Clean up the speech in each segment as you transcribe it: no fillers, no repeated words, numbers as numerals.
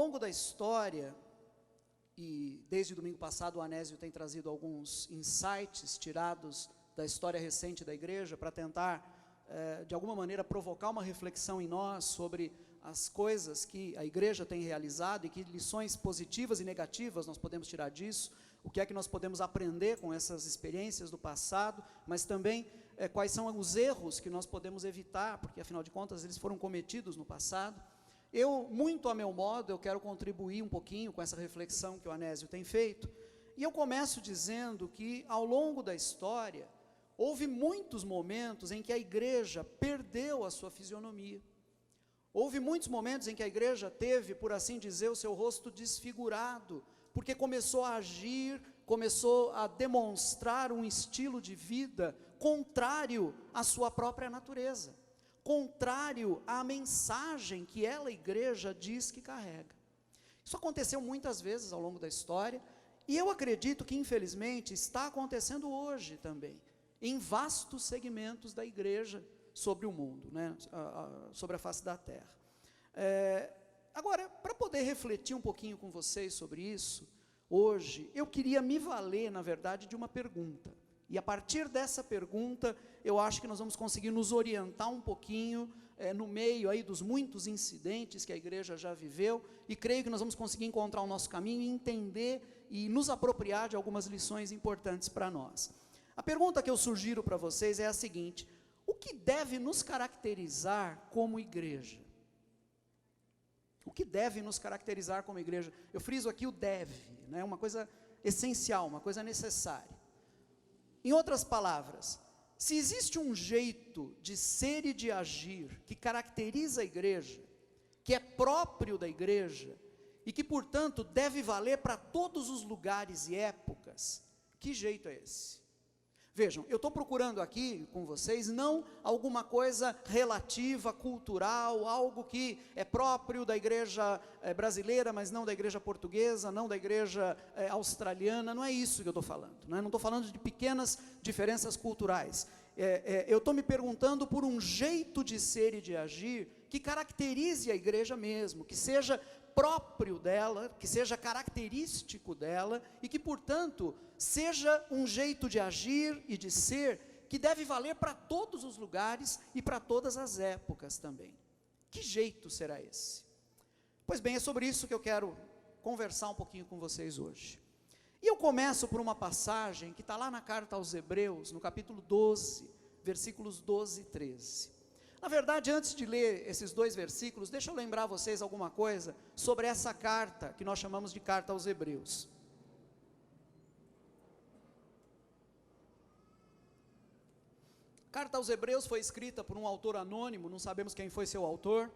longo da história, e desde o domingo passado o Anésio tem trazido alguns insights tirados da história recente da igreja, para tentar, de alguma maneira, provocar uma reflexão em nós sobre as coisas que a igreja tem realizado e que lições positivas e negativas nós podemos tirar disso, o que é que nós podemos aprender com essas experiências do passado, mas também quais são os erros que nós podemos evitar, porque afinal de contas eles foram cometidos no passado. Eu, muito a meu modo, eu quero contribuir um pouquinho com essa reflexão que o Anésio tem feito, e eu começo dizendo que ao longo da história, houve muitos momentos em que a igreja perdeu a sua fisionomia. Houve muitos momentos em que a igreja teve, por assim dizer, o seu rosto desfigurado, porque começou a agir, começou a demonstrar um estilo de vida contrário à sua própria natureza, contrário à mensagem que ela, a igreja, diz que carrega. Isso aconteceu muitas vezes ao longo da história, e eu acredito que, infelizmente, está acontecendo hoje também, em vastos segmentos da igreja sobre o mundo, né? Sobre a face da terra. Agora, para poder refletir um pouquinho com vocês sobre isso, hoje, eu queria me valer, na verdade, de uma pergunta. E a partir dessa pergunta, eu acho que nós vamos conseguir nos orientar um pouquinho, no meio aí dos muitos incidentes que a igreja já viveu, e creio que nós vamos conseguir encontrar o nosso caminho e entender e nos apropriar de algumas lições importantes para nós. A pergunta que eu sugiro para vocês é a seguinte: o que deve nos caracterizar como igreja? O que deve nos caracterizar como igreja? Eu friso aqui o deve, né? Uma coisa essencial, uma coisa necessária. Em outras palavras, se existe um jeito de ser e de agir que caracteriza a igreja, que é próprio da igreja, e que, portanto, deve valer para todos os lugares e épocas, que jeito é esse? Vejam, eu estou procurando aqui com vocês não alguma coisa relativa, cultural, algo que é próprio da igreja brasileira, mas não da igreja portuguesa, não da igreja australiana, não é isso que eu estou falando, né? Não estou falando de pequenas diferenças culturais. Eu estou me perguntando por um jeito de ser e de agir que caracterize a igreja mesmo, que seja próprio dela, que seja característico dela, e que, portanto, seja um jeito de agir e de ser, que deve valer para todos os lugares e para todas as épocas também. Que jeito será esse? Pois bem, é sobre isso que eu quero conversar um pouquinho com vocês hoje. E eu começo por uma passagem que está lá na carta aos Hebreus, no capítulo 12, versículos 12 e 13. Na verdade, antes de ler esses dois versículos, deixa eu lembrar vocês alguma coisa sobre essa carta, que nós chamamos de carta aos Hebreus. A carta aos Hebreus foi escrita por um autor anônimo, não sabemos quem foi seu autor,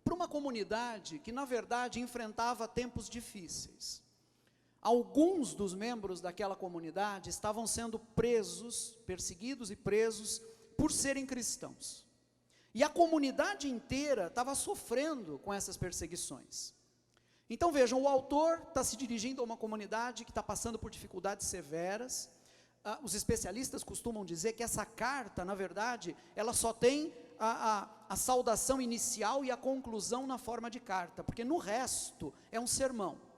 para uma comunidade que, na verdade, enfrentava tempos difíceis. Alguns dos membros daquela comunidade estavam sendo presos, perseguidos e presos, por serem cristãos, e a comunidade inteira estava sofrendo com essas perseguições. Então vejam, o autor está se dirigindo a uma comunidade que está passando por dificuldades severas. Os especialistas costumam dizer que essa carta, na verdade, ela só tem a saudação inicial e a conclusão na forma de carta, porque no resto é um sermão.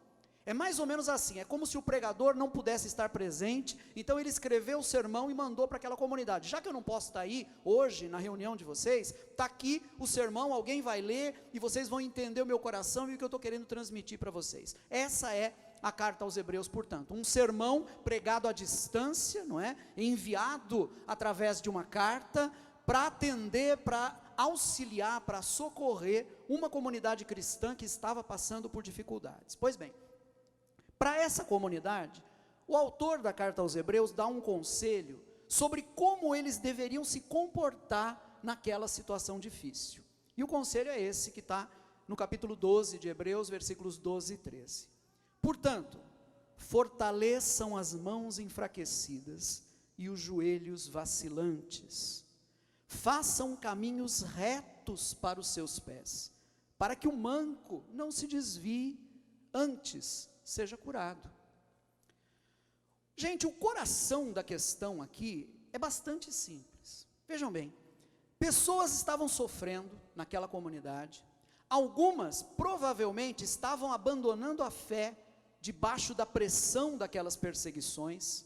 É mais ou menos assim, é como se o pregador não pudesse estar presente, então ele escreveu o sermão e mandou para aquela comunidade. Já que eu não posso estar aí hoje na reunião de vocês, está aqui o sermão, alguém vai ler e vocês vão entender o meu coração e o que eu estou querendo transmitir para vocês. Essa é a carta aos Hebreus, portanto, um sermão pregado à distância, não é? Enviado através de uma carta para atender, para auxiliar, para socorrer uma comunidade cristã que estava passando por dificuldades. Pois bem, para essa comunidade, o autor da carta aos Hebreus dá um conselho sobre como eles deveriam se comportar naquela situação difícil. E o conselho é esse que está no capítulo 12 de Hebreus, versículos 12 e 13. Portanto, fortaleçam as mãos enfraquecidas e os joelhos vacilantes. Façam caminhos retos para os seus pés, para que o manco não se desvie, antes seja curado. Gente, o coração da questão aqui é bastante simples. Vejam bem, pessoas estavam sofrendo naquela comunidade, Algumas provavelmente estavam abandonando a fé debaixo da pressão daquelas perseguições.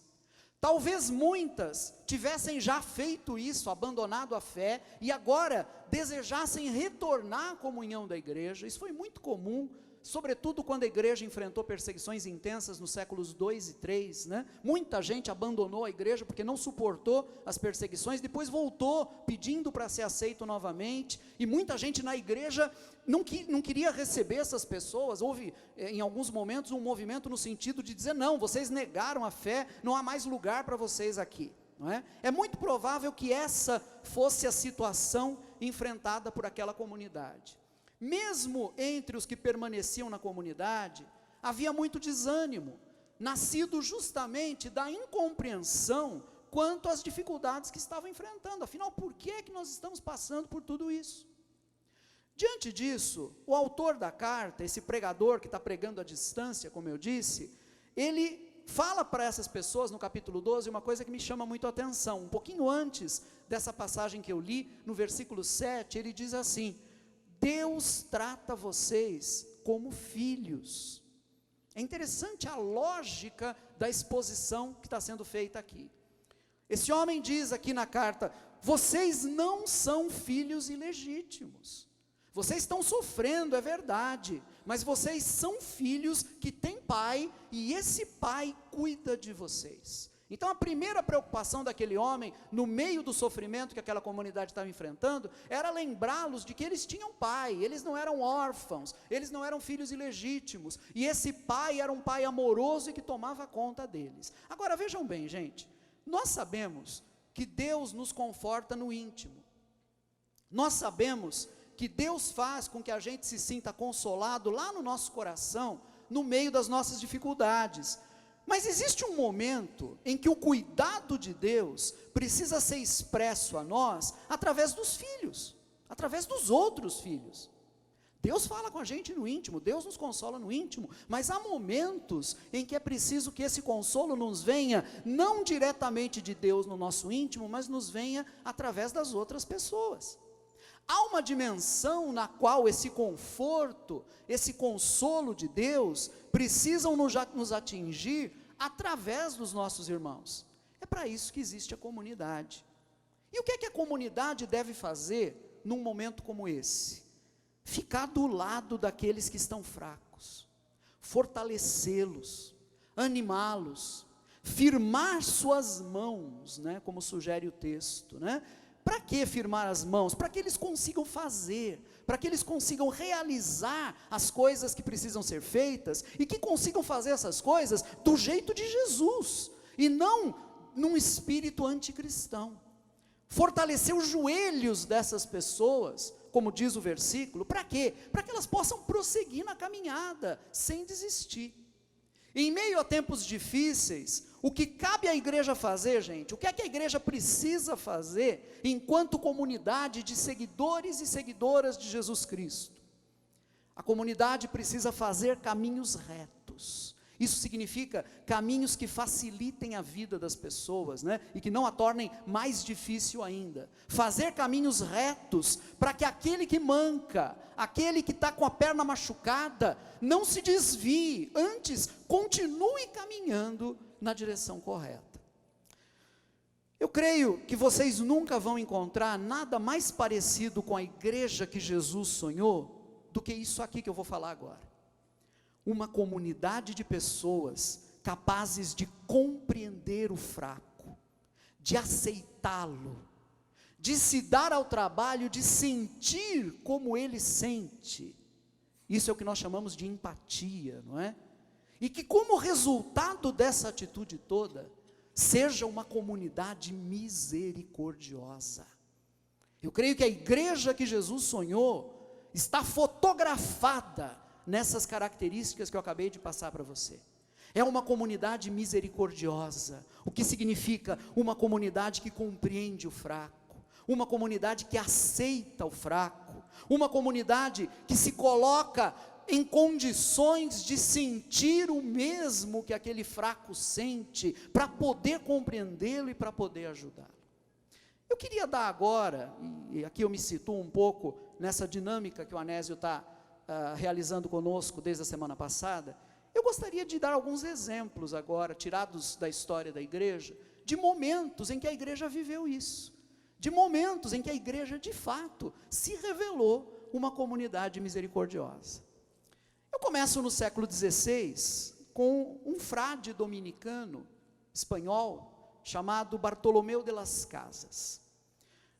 Talvez muitas tivessem já feito isso, abandonado a fé, e agora desejassem retornar à comunhão da igreja. Isso foi muito comum, sobretudo quando a igreja enfrentou perseguições intensas nos séculos 2 e 3, né? Muita gente abandonou a igreja porque não suportou as perseguições, depois voltou pedindo para ser aceito novamente, e muita gente na igreja não queria receber essas pessoas. Houve em alguns momentos um movimento no sentido de dizer: não, vocês negaram a fé, não há mais lugar para vocês aqui, não é? É muito provável que essa fosse a situação enfrentada por aquela comunidade. Mesmo entre os que permaneciam na comunidade, havia muito desânimo, nascido justamente da incompreensão quanto às dificuldades que estavam enfrentando. Afinal, por que é que nós estamos passando por tudo isso? Diante disso, o autor da carta, esse pregador que está pregando à distância, como eu disse, ele fala para essas pessoas no capítulo 12 uma coisa que me chama muito a atenção. Um pouquinho antes dessa passagem que eu li, no versículo 7, ele diz assim: Deus trata vocês como filhos. É interessante a lógica da exposição que está sendo feita aqui. Esse homem diz aqui na carta: vocês não são filhos ilegítimos. Vocês estão sofrendo, é verdade, mas vocês são filhos que têm pai, e esse pai cuida de vocês. Então a primeira preocupação daquele homem, no meio do sofrimento que aquela comunidade estava enfrentando, era lembrá-los de que eles tinham pai, eles não eram órfãos, eles não eram filhos ilegítimos, e esse pai era um pai amoroso e que tomava conta deles. Agora vejam bem, gente, nós sabemos que Deus nos conforta no íntimo, nós sabemos que Deus faz com que a gente se sinta consolado lá no nosso coração, no meio das nossas dificuldades. Mas existe um momento em que o cuidado de Deus precisa ser expresso a nós através dos filhos, através dos outros filhos. Deus fala com a gente no íntimo, Deus nos consola no íntimo, mas há momentos em que é preciso que esse consolo nos venha, não diretamente de Deus no nosso íntimo, mas nos venha através das outras pessoas. Há uma dimensão na qual esse conforto, esse consolo de Deus, precisam nos atingir através dos nossos irmãos. É para isso que existe a comunidade. E o que é que a comunidade deve fazer num momento como esse? Ficar do lado daqueles que estão fracos, fortalecê-los, animá-los, firmar suas mãos, né, como sugere o texto, né? Para que firmar as mãos? Para que eles consigam fazer, para que eles consigam realizar as coisas que precisam ser feitas, e que consigam fazer essas coisas do jeito de Jesus, e não num espírito anticristão. Fortalecer os joelhos dessas pessoas, como diz o versículo, para quê? Para que elas possam prosseguir na caminhada, sem desistir. Em meio a tempos difíceis, o que cabe à igreja fazer, gente, o que é que a igreja precisa fazer, enquanto comunidade de seguidores e seguidoras de Jesus Cristo? A comunidade precisa fazer caminhos retos. Isso significa caminhos que facilitem a vida das pessoas, né? E que não a tornem mais difícil ainda. Fazer caminhos retos, para que aquele que manca, aquele que está com a perna machucada, não se desvie, antes continue caminhando na direção correta. Eu creio que vocês nunca vão encontrar nada mais parecido com a igreja que Jesus sonhou, do que isso aqui que eu vou falar agora. Uma comunidade de pessoas capazes de compreender o fraco, de aceitá-lo, de se dar ao trabalho de sentir como ele sente. Isso é o que nós chamamos de empatia, não é? E que, como resultado dessa atitude toda, seja uma comunidade misericordiosa. Eu creio que a igreja que Jesus sonhou está fotografada nessas características que eu acabei de passar para você. É uma comunidade misericordiosa, o que significa uma comunidade que compreende o fraco, uma comunidade que aceita o fraco, uma comunidade que se coloca em condições de sentir o mesmo que aquele fraco sente, para poder compreendê-lo e para poder ajudá-lo. Eu queria dar agora, e aqui eu me situo um pouco nessa dinâmica que o Anésio está realizando conosco desde a semana passada, eu gostaria de dar alguns exemplos agora, tirados da história da igreja, de momentos em que a igreja viveu isso, de momentos em que a igreja de fato se revelou uma comunidade misericordiosa. Eu começo no século XVI com um frade dominicano espanhol chamado Bartolomeu de las Casas.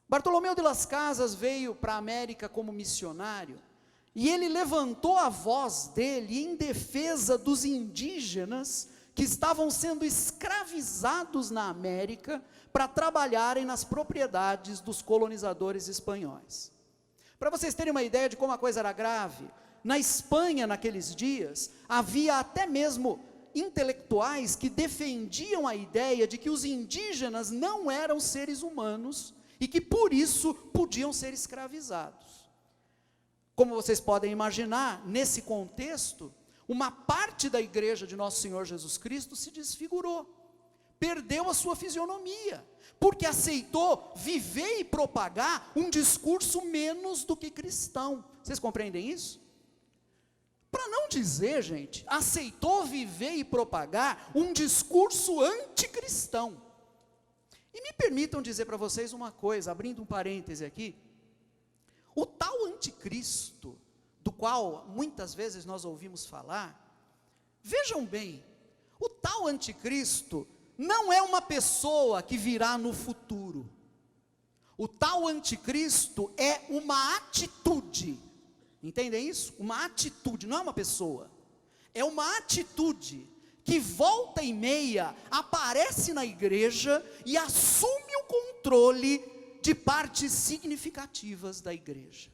Bartolomeu de las Casas veio para a América como missionário e ele levantou a voz dele em defesa dos indígenas que estavam sendo escravizados na América para trabalharem nas propriedades dos colonizadores espanhóis. Para vocês terem uma ideia de como a coisa era grave, na Espanha naqueles dias havia até mesmo intelectuais que defendiam a ideia de que os indígenas não eram seres humanos e que por isso podiam ser escravizados. Como vocês podem imaginar, nesse contexto, uma parte da igreja de nosso Senhor Jesus Cristo se desfigurou, perdeu a sua fisionomia, porque aceitou viver e propagar um discurso menos do que cristão. Vocês compreendem isso? Para não dizer, gente, aceitou viver e propagar um discurso anticristão. E me permitam dizer para vocês uma coisa, abrindo um parêntese aqui, o tal anticristo, do qual muitas vezes nós ouvimos falar, vejam bem, o tal anticristo não é uma pessoa que virá no futuro, o tal anticristo é uma atitude, entendem isso? Uma atitude, não é uma pessoa, é uma atitude que volta e meia aparece na igreja e assume o controle de partes significativas da igreja.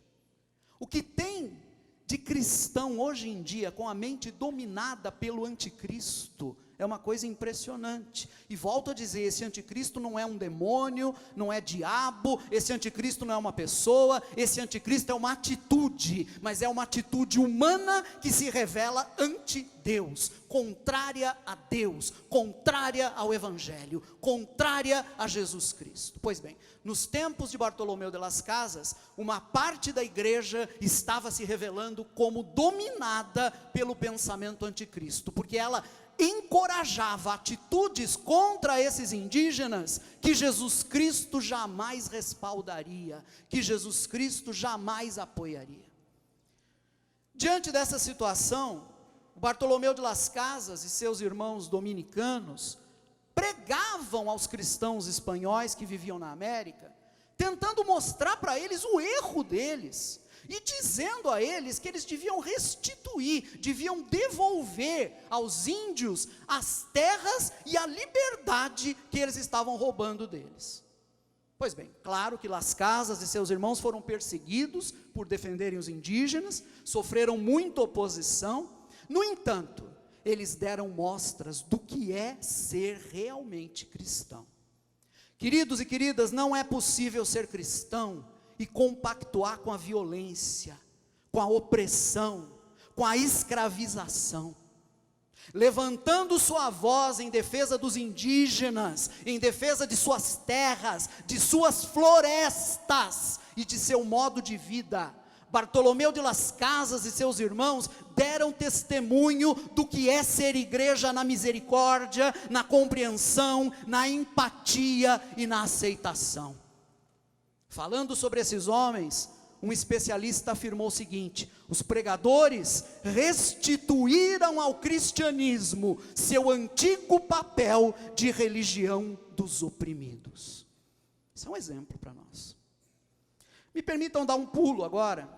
O que tem de cristão hoje em dia, com a mente dominada pelo anticristo, é uma coisa impressionante. E volto a dizer, esse anticristo não é um demônio, não é diabo, esse anticristo não é uma pessoa, esse anticristo é uma atitude, mas é uma atitude humana que se revela anti-Deus, contrária a Deus, contrária ao Evangelho, contrária a Jesus Cristo. Pois bem, nos tempos de Bartolomeu de las Casas, uma parte da igreja estava se revelando como dominada pelo pensamento anticristo, porque ela encorajava atitudes contra esses indígenas que Jesus Cristo jamais respaldaria, que Jesus Cristo jamais apoiaria. Diante dessa situação, Bartolomeu de las Casas e seus irmãos dominicanos pregavam aos cristãos espanhóis que viviam na América, tentando mostrar para eles o erro deles, e dizendo a eles que eles deviam restituir, deviam devolver aos índios as terras e a liberdade que eles estavam roubando deles. Pois bem, claro que Las Casas e seus irmãos foram perseguidos por defenderem os indígenas, sofreram muita oposição. No entanto, eles deram mostras do que é ser realmente cristão. Queridos e queridas, não é possível ser cristão e compactuar com a violência, com a opressão, com a escravização, levantando sua voz em defesa dos indígenas, em defesa de suas terras, de suas florestas e de seu modo de vida. Bartolomeu de las Casas e seus irmãos deram testemunho do que é ser igreja na misericórdia, na compreensão, na empatia e na aceitação. Falando sobre esses homens, um especialista afirmou o seguinte: os pregadores restituíram ao cristianismo seu antigo papel de religião dos oprimidos. Isso é um exemplo para nós. Me permitam dar um pulo agora.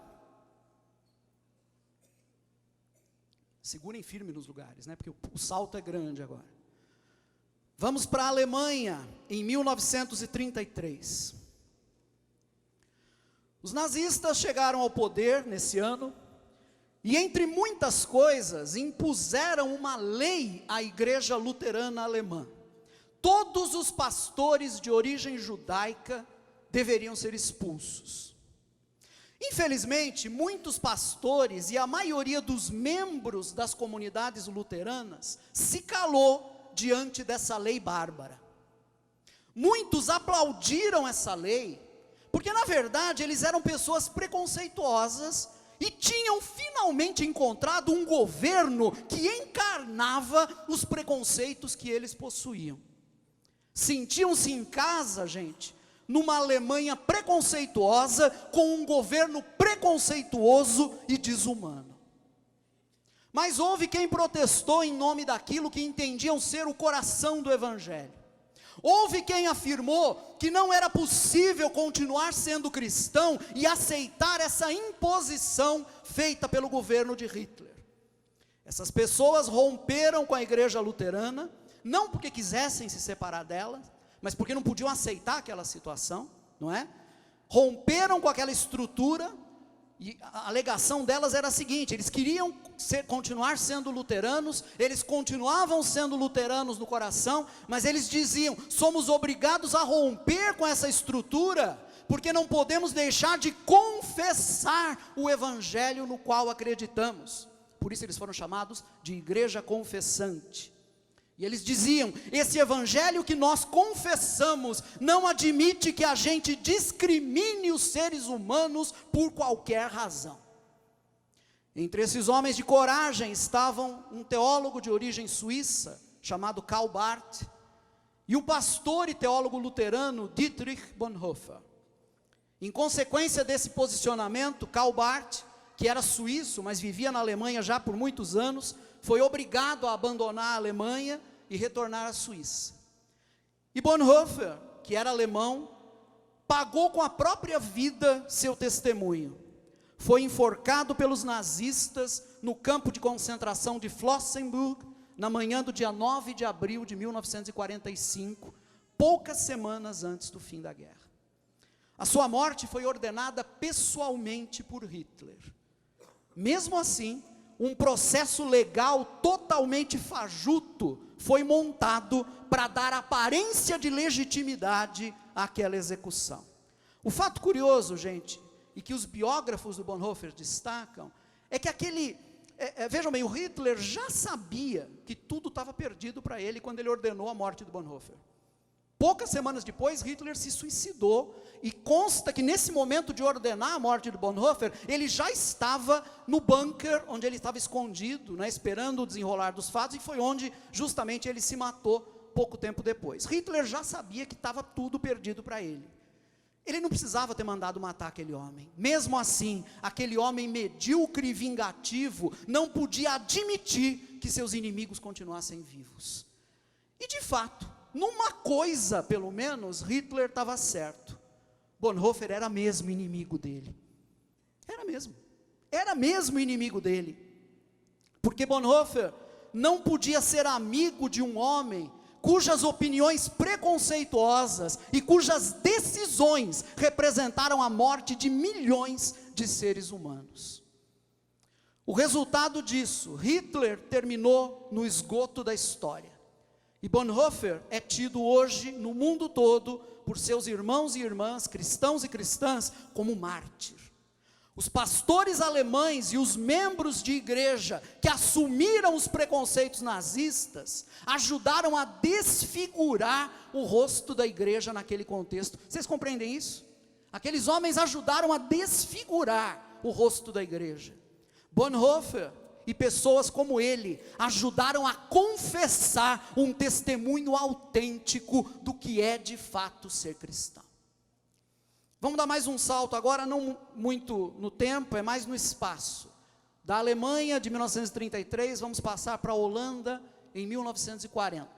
Segurem firme nos lugares, né? Porque o salto é grande agora. Vamos para a Alemanha, em 1933. Os nazistas chegaram ao poder nesse ano, e entre muitas coisas, impuseram uma lei à igreja luterana alemã. Todos os pastores de origem judaica deveriam ser expulsos. Infelizmente, muitos pastores e a maioria dos membros das comunidades luteranas se calou diante dessa lei bárbara. Muitos aplaudiram essa lei, porque na verdade eles eram pessoas preconceituosas e tinham finalmente encontrado um governo que encarnava os preconceitos que eles possuíam. Sentiam-se em casa, gente, numa Alemanha preconceituosa, com um governo preconceituoso e desumano. Mas houve quem protestou em nome daquilo que entendiam ser o coração do Evangelho. Houve quem afirmou que não era possível continuar sendo cristão e aceitar essa imposição feita pelo governo de Hitler. Essas pessoas romperam com a igreja luterana, não porque quisessem se separar dela, mas porque não podiam aceitar aquela situação, não é? Romperam com aquela estrutura, e a alegação delas era a seguinte: eles queriam continuar sendo luteranos, eles continuavam sendo luteranos no coração, mas eles diziam: somos obrigados a romper com essa estrutura, porque não podemos deixar de confessar o evangelho no qual acreditamos. Por isso eles foram chamados de igreja confessante. E eles diziam: esse evangelho que nós confessamos não admite que a gente discrimine os seres humanos por qualquer razão. Entre esses homens de coragem estavam um teólogo de origem suíça, chamado Karl Barth, e o pastor e teólogo luterano Dietrich Bonhoeffer. Em consequência desse posicionamento, Karl Barth, que era suíço, mas vivia na Alemanha já por muitos anos, foi obrigado a abandonar a Alemanha e retornar à Suíça. E Bonhoeffer, que era alemão, pagou com a própria vida seu testemunho. Foi enforcado pelos nazistas no campo de concentração de Flossenbürg, na manhã do dia 9 de abril de 1945, poucas semanas antes do fim da guerra. A sua morte foi ordenada pessoalmente por Hitler. Mesmo assim, um processo legal totalmente fajuto foi montado para dar aparência de legitimidade àquela execução. O fato curioso, gente, e que os biógrafos do Bonhoeffer destacam, é que vejam bem, o Hitler já sabia que tudo estava perdido para ele quando ele ordenou a morte do Bonhoeffer. Poucas semanas depois, Hitler se suicidou, e consta que nesse momento de ordenar a morte de Bonhoeffer, ele já estava no bunker onde ele estava escondido, né, esperando o desenrolar dos fatos, e foi onde justamente ele se matou pouco tempo depois. Hitler já sabia que estava tudo perdido para ele. Ele não precisava ter mandado matar aquele homem. Mesmo assim, aquele homem medíocre e vingativo não podia admitir que seus inimigos continuassem vivos. E de fato, numa coisa, pelo menos, Hitler estava certo. Bonhoeffer era mesmo inimigo dele. Era mesmo inimigo dele. Porque Bonhoeffer não podia ser amigo de um homem cujas opiniões preconceituosas e cujas decisões representaram a morte de milhões de seres humanos. O resultado disso, Hitler terminou no esgoto da história. E Bonhoeffer é tido hoje no mundo todo por seus irmãos e irmãs, cristãos e cristãs, como mártir. Os pastores alemães e os membros de igreja que assumiram os preconceitos nazistas ajudaram a desfigurar o rosto da igreja naquele contexto. Vocês compreendem isso? Aqueles homens ajudaram a desfigurar o rosto da igreja. Bonhoeffer e pessoas como ele ajudaram a confessar um testemunho autêntico do que é de fato ser cristão. Vamos dar mais um salto agora, não muito no tempo, é mais no espaço. Da Alemanha de 1933, vamos passar para a Holanda em 1940.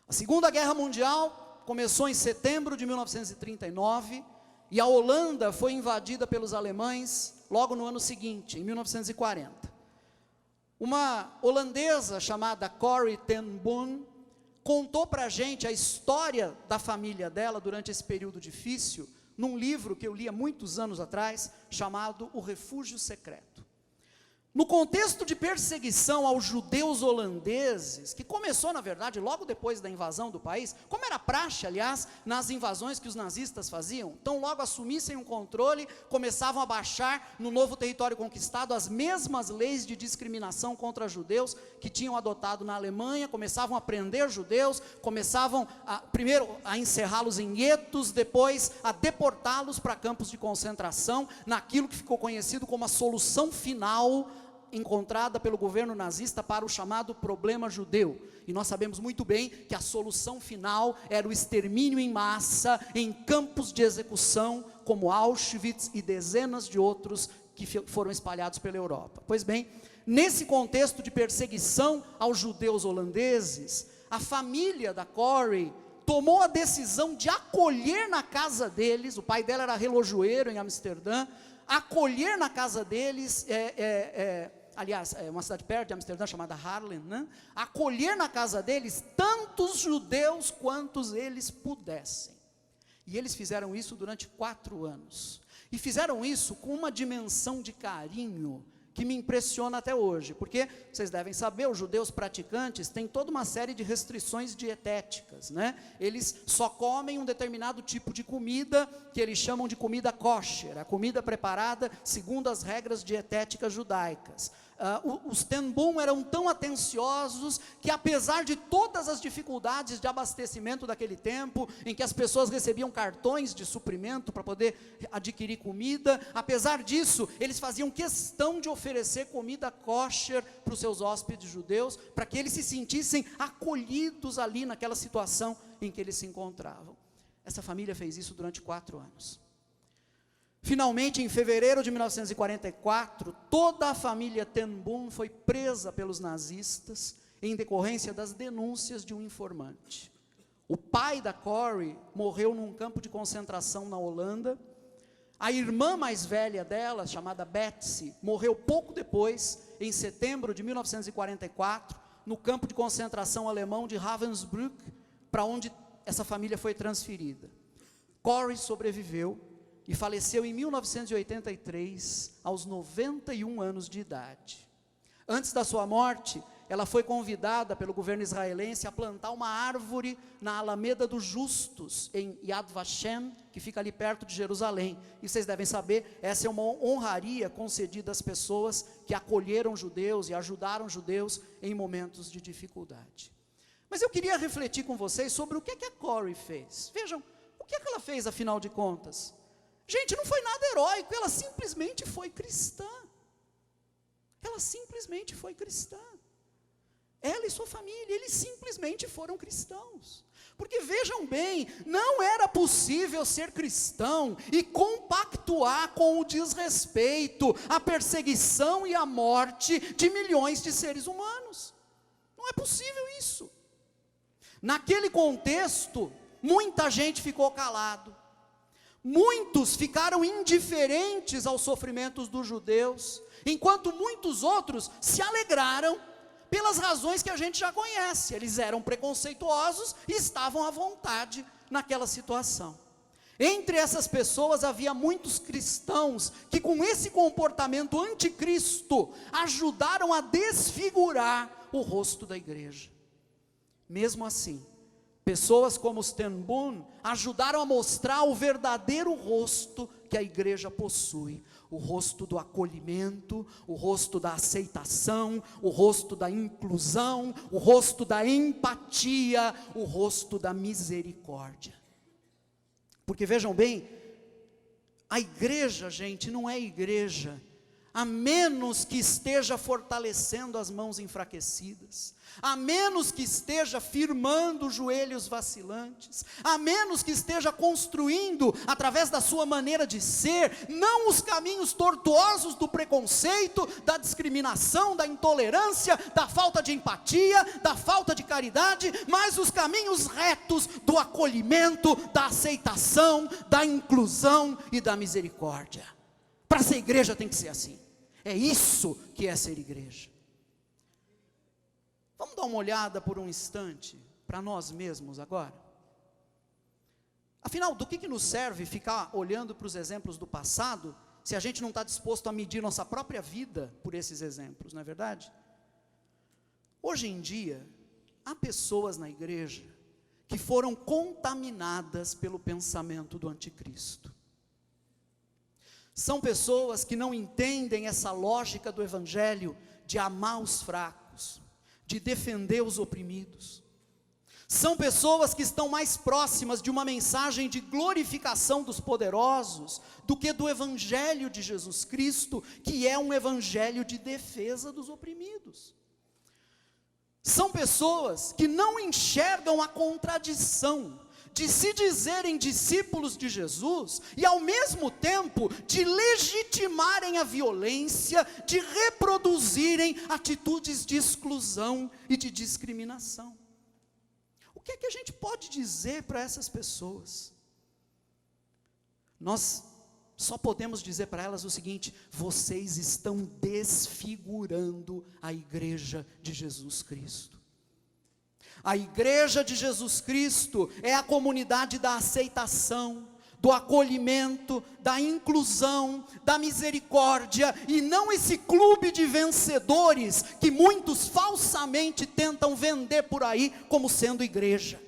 A Segunda Guerra Mundial começou em setembro de 1939 e a Holanda foi invadida pelos alemães logo no ano seguinte, em 1940. Uma holandesa chamada Corrie ten Boom contou para a gente a história da família dela durante esse período difícil, num livro que eu li há muitos anos atrás, chamado O Refúgio Secreto. No contexto de perseguição aos judeus holandeses, que começou, na verdade, logo depois da invasão do país, como era praxe, aliás, nas invasões que os nazistas faziam, então logo assumissem um controle, começavam a baixar no novo território conquistado as mesmas leis de discriminação contra judeus que tinham adotado na Alemanha, começavam a prender judeus, começavam primeiro a encerrá-los em guetos, depois a deportá-los para campos de concentração, naquilo que ficou conhecido como a solução final encontrada pelo governo nazista para o chamado problema judeu. E nós sabemos muito bem que a solução final era o extermínio em massa em campos de execução como Auschwitz e dezenas de outros que foram espalhados pela Europa. Pois bem, nesse contexto de perseguição aos judeus holandeses, a família da Corrie tomou a decisão de acolher na casa deles, o pai dela era relojoeiro em Amsterdã, acolher na casa deles, aliás, é uma cidade perto de Amsterdã chamada Haarlem, né? Acolher na casa deles tantos judeus quantos eles pudessem. E eles fizeram isso durante 4 anos. E fizeram isso com uma dimensão de carinho que me impressiona até hoje, porque vocês devem saber, os judeus praticantes têm toda uma série de restrições dietéticas, né? Eles só comem um determinado tipo de comida, que eles chamam de comida kosher, a comida preparada segundo as regras dietéticas judaicas. Os Ten Boom eram tão atenciosos que, apesar de todas as dificuldades de abastecimento daquele tempo, em que as pessoas recebiam cartões de suprimento para poder adquirir comida, apesar disso, eles faziam questão de oferecer comida kosher para os seus hóspedes judeus, para que eles se sentissem acolhidos ali naquela situação em que eles se encontravam. Essa família fez isso durante 4 anos. Finalmente, em fevereiro de 1944, toda a família Ten Boom foi presa pelos nazistas em decorrência das denúncias de um informante. O pai da Corrie morreu num campo de concentração na Holanda. A irmã mais velha dela, chamada Betsy, morreu pouco depois, em setembro de 1944, no campo de concentração alemão de Ravensbrück, para onde essa família foi transferida. Corrie sobreviveu e faleceu em 1983, aos 91 anos de idade. Antes da sua morte, ela foi convidada pelo governo israelense a plantar uma árvore na Alameda dos Justos, em Yad Vashem, que fica ali perto de Jerusalém. E vocês devem saber, essa é uma honraria concedida às pessoas que acolheram judeus e ajudaram judeus em momentos de dificuldade. Mas eu queria refletir com vocês sobre o que a Corrie fez. Vejam, o que ela fez afinal de contas? Gente, não foi nada heróico, ela simplesmente foi cristã. Ela simplesmente foi cristã. Ela e sua família, eles simplesmente foram cristãos. Porque vejam bem, não era possível ser cristão e compactuar com o desrespeito, a perseguição e a morte de milhões de seres humanos. Não é possível isso. Naquele contexto, muita gente ficou calado. Muitos ficaram indiferentes aos sofrimentos dos judeus, enquanto muitos outros se alegraram pelas razões que a gente já conhece. Eles eram preconceituosos e estavam à vontade naquela situação. Entre essas pessoas havia muitos cristãos que, com esse comportamento anticristo, ajudaram a desfigurar o rosto da igreja. Mesmo assim, pessoas como os Ten Boom ajudaram a mostrar o verdadeiro rosto que a igreja possui. O rosto do acolhimento, o rosto da aceitação, o rosto da inclusão, o rosto da empatia, o rosto da misericórdia. Porque vejam bem, a igreja, gente, não é igreja a menos que esteja fortalecendo as mãos enfraquecidas, a menos que esteja firmando os joelhos vacilantes, a menos que esteja construindo, através da sua maneira de ser, não os caminhos tortuosos do preconceito, da discriminação, da intolerância, da falta de empatia, da falta de caridade, mas os caminhos retos do acolhimento, da aceitação, da inclusão e da misericórdia. Para ser igreja tem que ser assim. É isso que é ser igreja. Vamos dar uma olhada por um instante para nós mesmos agora? Afinal, do que nos serve ficar olhando para os exemplos do passado, se a gente não está disposto a medir nossa própria vida por esses exemplos, não é verdade? Hoje em dia, há pessoas na igreja que foram contaminadas pelo pensamento do anticristo. São pessoas que não entendem essa lógica do evangelho de amar os fracos, de defender os oprimidos. São pessoas que estão mais próximas de uma mensagem de glorificação dos poderosos do que do evangelho de Jesus Cristo, que é um evangelho de defesa dos oprimidos. São pessoas que não enxergam a contradição de se dizerem discípulos de Jesus e ao mesmo tempo de legitimarem a violência, de reproduzirem atitudes de exclusão e de discriminação. O que é que a gente pode dizer para essas pessoas? Nós só podemos dizer para elas o seguinte: vocês estão desfigurando a igreja de Jesus Cristo. A igreja de Jesus Cristo é a comunidade da aceitação, do acolhimento, da inclusão, da misericórdia, e não esse clube de vencedores que muitos falsamente tentam vender por aí como sendo igreja.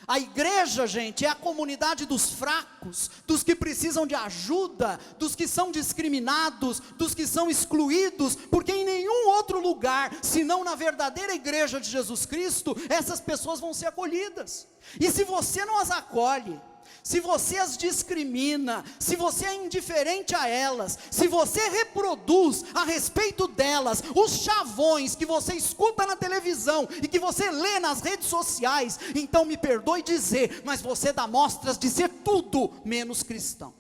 A igreja, gente, é a comunidade dos fracos, dos que precisam de ajuda, dos que são discriminados, dos que são excluídos, porque em nenhum outro lugar, senão na verdadeira igreja de Jesus Cristo, essas pessoas vão ser acolhidas. E se você não as acolhe, se você as discrimina, se você é indiferente a elas, se você reproduz a respeito delas os chavões que você escuta na televisão e que você lê nas redes sociais, então me perdoe dizer, mas você dá mostras de ser tudo menos cristão.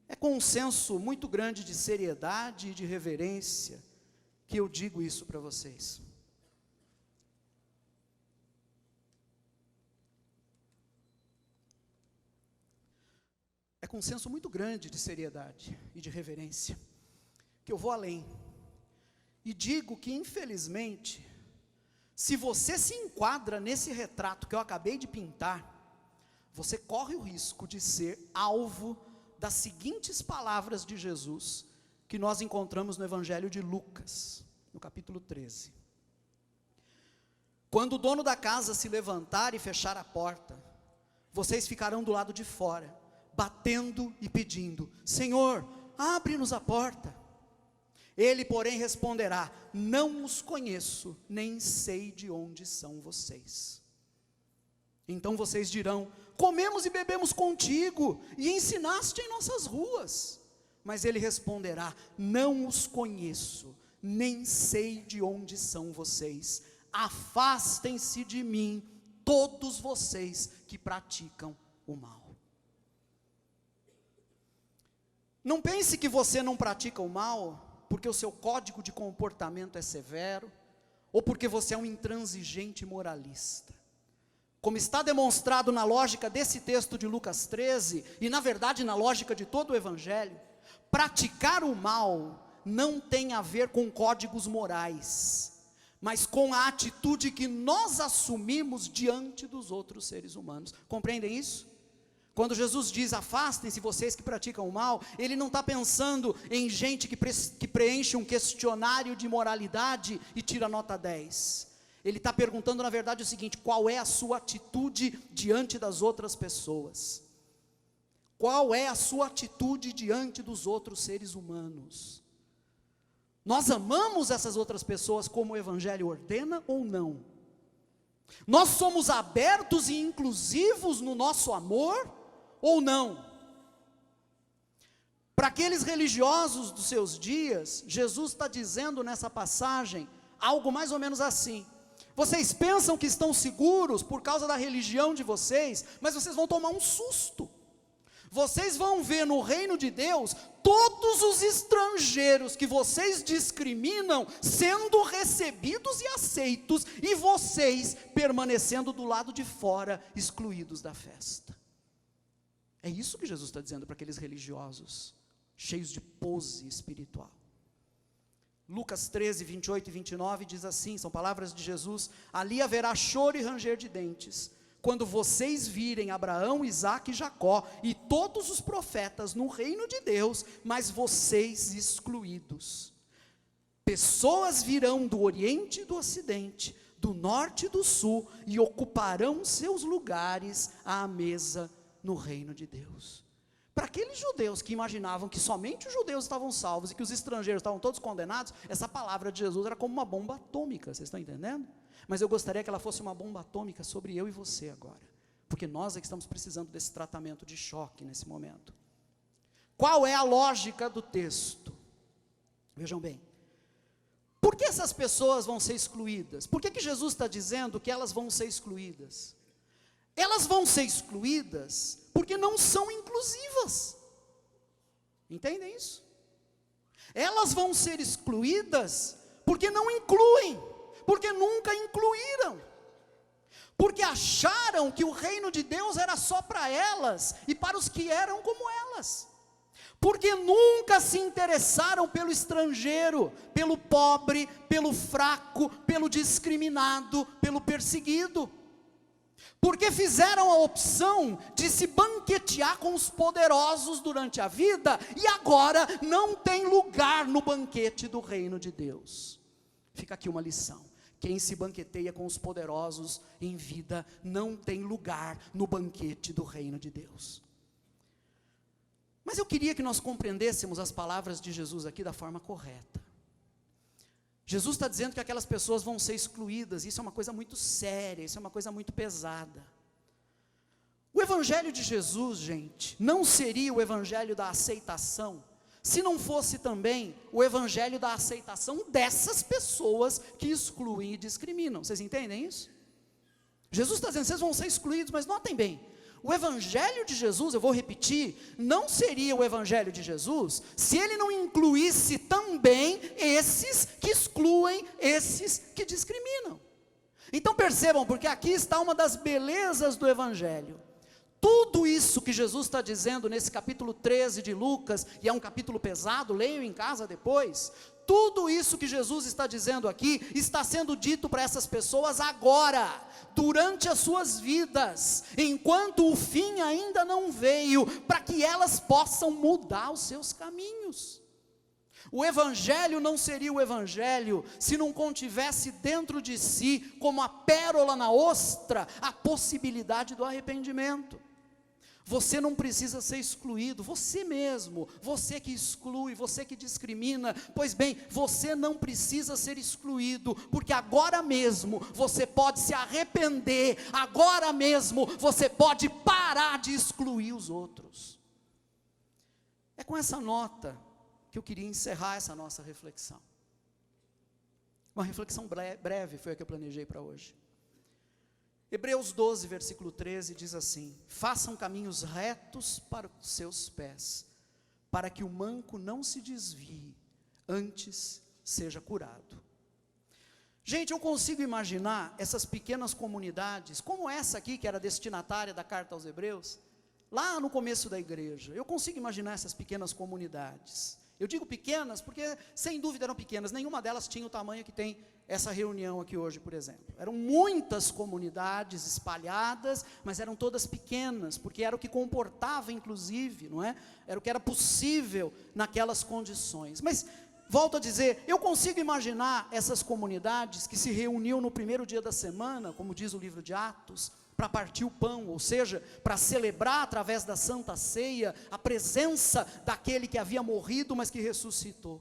É com um senso muito grande de seriedade e de reverência que eu digo isso para vocês. É com um senso muito grande de seriedade e de reverência que eu vou além e digo que, infelizmente, se você se enquadra nesse retrato que eu acabei de pintar, você corre o risco de ser alvo das seguintes palavras de Jesus que nós encontramos no Evangelho de Lucas, no capítulo 13. Quando o dono da casa se levantar e fechar a porta, vocês ficarão do lado de fora, batendo e pedindo: Senhor, abre-nos a porta. Ele, porém, responderá: não os conheço, nem sei de onde são vocês. Então vocês dirão: comemos e bebemos contigo, e ensinaste em nossas ruas. Mas ele responderá: não os conheço, nem sei de onde são vocês. Afastem-se de mim, todos vocês que praticam o mal. Não pense que você não pratica o mal porque o seu código de comportamento é severo, ou porque você é um intransigente moralista. Como está demonstrado na lógica desse texto de Lucas 13, e na verdade na lógica de todo o Evangelho, praticar o mal não tem a ver com códigos morais, mas com a atitude que nós assumimos diante dos outros seres humanos. Compreendem isso? Quando Jesus diz: afastem-se vocês que praticam o mal, ele não está pensando em gente que preenche um questionário de moralidade e tira nota 10. Ele está perguntando na verdade o seguinte: qual é a sua atitude diante das outras pessoas? Qual é a sua atitude diante dos outros seres humanos? Nós amamos essas outras pessoas como o Evangelho ordena ou não? Nós somos abertos e inclusivos no nosso amor ou não? Para aqueles religiosos dos seus dias, Jesus está dizendo nessa passagem algo mais ou menos assim: vocês pensam que estão seguros por causa da religião de vocês, mas vocês vão tomar um susto. Vocês vão ver no reino de Deus todos os estrangeiros que vocês discriminam sendo recebidos e aceitos, e vocês permanecendo do lado de fora, excluídos da festa. É isso que Jesus está dizendo para aqueles religiosos, cheios de pose espiritual. Lucas 13, 28 e 29 diz assim, são palavras de Jesus: ali haverá choro e ranger de dentes, quando vocês virem Abraão, Isaque e Jacó, e todos os profetas no reino de Deus, mas vocês excluídos. Pessoas virão do Oriente e do Ocidente, do Norte e do Sul, e ocuparão seus lugares à mesa no reino de Deus. Para aqueles judeus que imaginavam que somente os judeus estavam salvos e que os estrangeiros estavam todos condenados, essa palavra de Jesus era como uma bomba atômica, vocês estão entendendo? Mas eu gostaria que ela fosse uma bomba atômica sobre eu e você agora, porque nós é que estamos precisando desse tratamento de choque nesse momento. Qual é a lógica do texto? Vejam bem, por que essas pessoas vão ser excluídas? Por que Jesus está dizendo que elas vão ser excluídas? Elas vão ser excluídas porque não são inclusivas. Entendem isso? Elas vão ser excluídas porque não incluem, porque nunca incluíram, porque acharam que o reino de Deus era só para elas e para os que eram como elas, porque nunca se interessaram pelo estrangeiro, pelo pobre, pelo fraco, pelo discriminado, pelo perseguido, porque fizeram a opção de se banquetear com os poderosos durante a vida, e agora não tem lugar no banquete do reino de Deus. Fica aqui uma lição: quem se banqueteia com os poderosos em vida, não tem lugar no banquete do reino de Deus. Mas eu queria que nós compreendêssemos as palavras de Jesus aqui da forma correta. Jesus está dizendo que aquelas pessoas vão ser excluídas, isso é uma coisa muito séria, isso é uma coisa muito pesada. O evangelho de Jesus, gente, não seria o evangelho da aceitação, se não fosse também o evangelho da aceitação dessas pessoas que excluem e discriminam. Vocês entendem isso? Jesus está dizendo, vocês vão ser excluídos, mas notem bem, o evangelho de Jesus, eu vou repetir, não seria o evangelho de Jesus, se ele não incluísse também esses que excluem, esses que discriminam. Então percebam, porque aqui está uma das belezas do evangelho. Tudo isso que Jesus está dizendo nesse capítulo 13 de Lucas, e é um capítulo pesado, leiam em casa depois, tudo isso que Jesus está dizendo aqui, está sendo dito para essas pessoas agora, durante as suas vidas, enquanto o fim ainda não veio, para que elas possam mudar os seus caminhos. O evangelho não seria o evangelho, se não contivesse dentro de si, como a pérola na ostra, a possibilidade do arrependimento. Você não precisa ser excluído, você mesmo, você que exclui, você que discrimina, pois bem, você não precisa ser excluído, porque agora mesmo você pode se arrepender, agora mesmo você pode parar de excluir os outros. É com essa nota que eu queria encerrar essa nossa reflexão. Uma reflexão breve foi a que eu planejei para hoje. Hebreus 12, versículo 13 diz assim: façam caminhos retos para os seus pés, para que o manco não se desvie, antes seja curado. Gente, eu consigo imaginar essas pequenas comunidades, como essa aqui que era destinatária da carta aos Hebreus, lá no começo da igreja. Eu consigo imaginar essas pequenas comunidades. Eu digo pequenas porque sem dúvida eram pequenas, nenhuma delas tinha o tamanho que tem essa reunião aqui hoje, por exemplo. Eram muitas comunidades espalhadas, mas eram todas pequenas, porque era o que comportava inclusive, não é? Era o que era possível naquelas condições. Mas, volto a dizer, eu consigo imaginar essas comunidades que se reuniam no primeiro dia da semana, como diz o livro de Atos, para partir o pão, ou seja, para celebrar através da Santa Ceia, a presença daquele que havia morrido, mas que ressuscitou.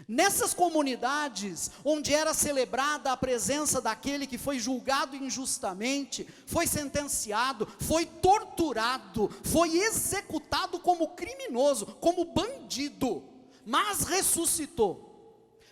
Nessas comunidades, onde era celebrada a presença daquele que foi julgado injustamente, foi sentenciado, foi torturado, foi executado como criminoso, como bandido, mas ressuscitou.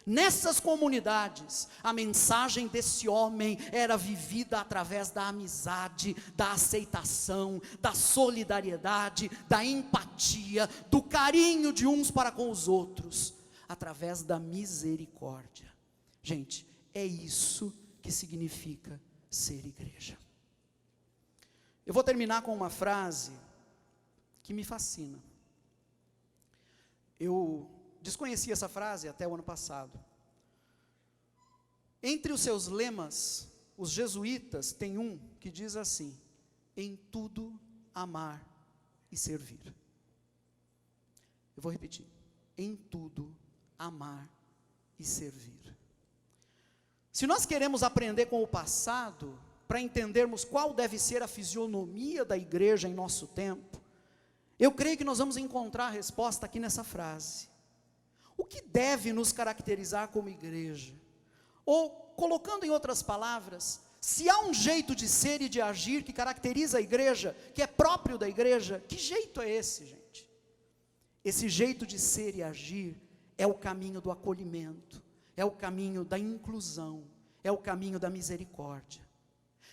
Nessas comunidades, a mensagem desse homem era vivida através da amizade, da aceitação, da solidariedade, da empatia, do carinho de uns para com os outros, através da misericórdia. Gente, é isso que significa ser igreja. Eu vou terminar com uma frase que me fascina. Eu desconhecia essa frase até o ano passado. Entre os seus lemas, os jesuítas têm um que diz assim: em tudo amar e servir. Eu vou repetir, em tudo amar e servir. Se nós queremos aprender com o passado, para entendermos qual deve ser a fisionomia da igreja em nosso tempo, eu creio que nós vamos encontrar a resposta aqui nessa frase. O que deve nos caracterizar como igreja? Ou, colocando em outras palavras, se há um jeito de ser e de agir que caracteriza a igreja, que é próprio da igreja, que jeito é esse, gente? Esse jeito de ser e agir é o caminho do acolhimento, é o caminho da inclusão, é o caminho da misericórdia.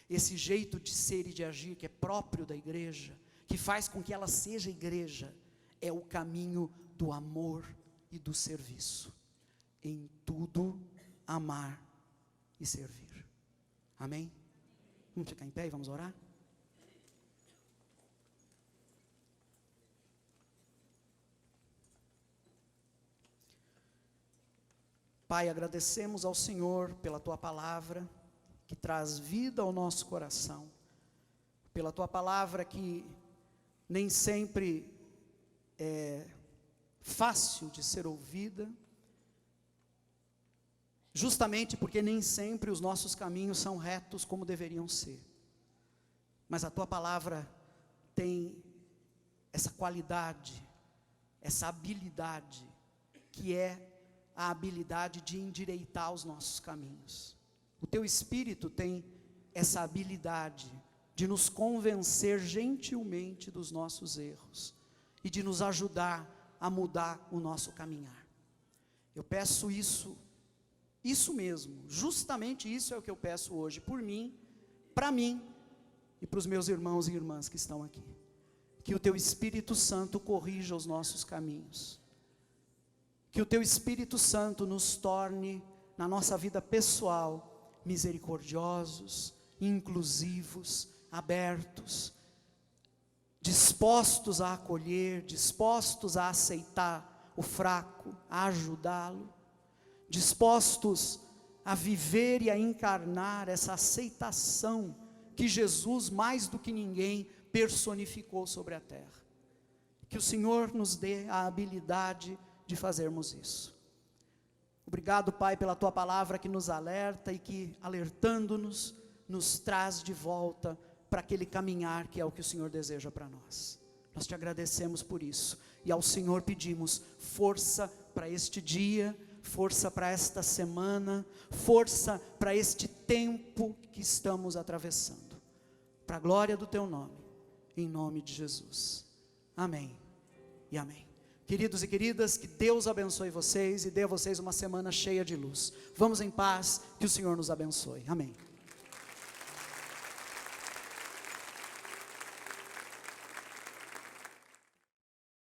Esse jeito de ser e de agir que é próprio da igreja, que faz com que ela seja igreja, é o caminho do amor e do serviço. Em tudo amar e servir. Amém? Vamos ficar em pé e vamos orar? Pai, agradecemos ao Senhor pela Tua palavra, que traz vida ao nosso coração, pela Tua palavra que nem sempre é fácil de ser ouvida, justamente porque nem sempre os nossos caminhos são retos como deveriam ser, mas a Tua palavra tem essa qualidade, essa habilidade, que é a habilidade de endireitar os nossos caminhos. O Teu Espírito tem essa habilidade de nos convencer gentilmente dos nossos erros e de nos ajudar a mudar o nosso caminhar. Eu peço isso mesmo, justamente isso é o que eu peço hoje, por mim, para mim e para os meus irmãos e irmãs que estão aqui. Que o Teu Espírito Santo corrija os nossos caminhos. Que o Teu Espírito Santo nos torne, na nossa vida pessoal, misericordiosos, inclusivos, abertos, dispostos a acolher, dispostos a aceitar o fraco, a ajudá-lo, dispostos a viver e a encarnar essa aceitação que Jesus, mais do que ninguém, personificou sobre a terra. Que o Senhor nos dê a habilidade de fazermos isso. Obrigado, Pai, pela Tua palavra que nos alerta e que, alertando-nos, nos traz de volta para aquele caminhar que é o que o Senhor deseja para nós. Nós Te agradecemos por isso e ao Senhor pedimos força para este dia, força para esta semana, força para este tempo que estamos atravessando, para a glória do Teu nome, em nome de Jesus. Amém e amém. Queridos e queridas, que Deus abençoe vocês e dê a vocês uma semana cheia de luz. Vamos em paz, que o Senhor nos abençoe. Amém.